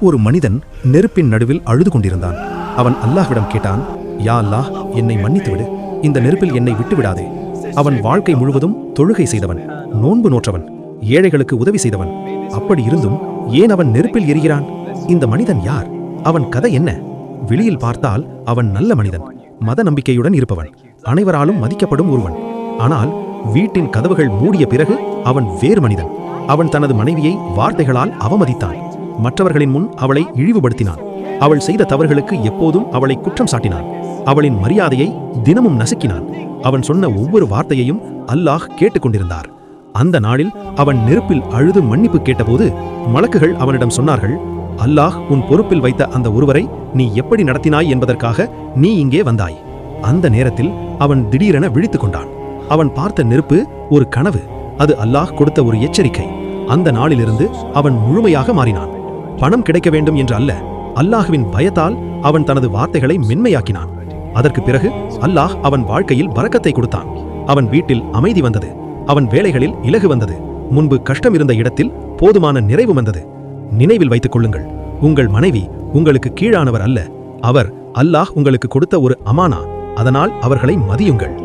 ஒரு மனிதன் நெருப்பின் நடுவில் அழுது கொண்டிருந்தான். அவன் அல்லாஹ்விடம் கேட்டான், யா அல்லாஹ், என்னை மன்னித்துவிடு, இந்த நெருப்பில் என்னை விட்டுவிடாதே. அவன் வாழ்க்கை முழுவதும் தொழுகை செய்தவன், நோன்பு நோற்றவன், ஏழைகளுக்கு உதவி செய்தவன். அப்படி இருந்தும் ஏன் அவன் நெருப்பில் எரிகிறான்? இந்த மனிதன் யார்? அவன் கதை என்ன? வெளியில் பார்த்தால் அவன் நல்ல மனிதன், மத நம்பிக்கையுடன் இருப்பவன், அனைவராலும் மதிக்கப்படும் ஒருவன். ஆனால் வீட்டின் கதவுகள் மூடிய பிறகு அவன் வேறு மனிதன். அவன் தனது மனைவியை வார்த்தைகளால் அவமதித்தான். மற்றவர்களின் முன் அவளை இழிவுபடுத்தினான். அவள் செய்த தவறுகளுக்கு எப்போதும் அவளை குற்றம் சாட்டினான். அவளின் மரியாதையை தினமும் நசுக்கினான். அவன் சொன்ன ஒவ்வொரு வார்த்தையையும் அல்லாஹ் கேட்டுக்கொண்டிருந்தார். அந்த நாளில் அவன் நெருப்பில் அழுது மன்னிப்பு கேட்டபோது மலக்குகள் அவனிடம் சொன்னார்கள், அல்லாஹ் உன் பொறுப்பில் வைத்த அந்த ஒருவரை நீ எப்படி நடத்தினாய் என்பதற்காக நீ இங்கே வந்தாய். அந்த நேரத்தில் அவன் திடீரென விழித்துக் கொண்டான். அவன் பார்த்த நெருப்பு ஒரு கனவு, அது அல்லாஹ் கொடுத்த ஒரு எச்சரிக்கை. அந்த நாளிலிருந்து அவன் முழுமையாக மாறினான். பணம் கிடைக்க வேண்டும் என்று அல்ல, அல்லாஹ்வின் பயத்தால் அவன் தனது வார்த்தைகளை மென்மையாக்கினான். அதற்கு பிறகு அல்லாஹ் அவன் வாழ்க்கையில் பரக்கத்தை கொடுத்தான். அவன் வீட்டில் அமைதி வந்தது. அவன் வேலைகளில் இலகு வந்தது. முன்பு கஷ்டம் இருந்த இடத்தில் போதுமான நிறைவு வந்தது. நினைவில் வைத்துக் கொள்ளுங்கள், உங்கள் மனைவி உங்களுக்கு கீழானவர் அல்ல. அவர் அல்லாஹ் உங்களுக்கு கொடுத்த ஒரு அமானா. அதனால் அவர்களை மதியுங்கள்.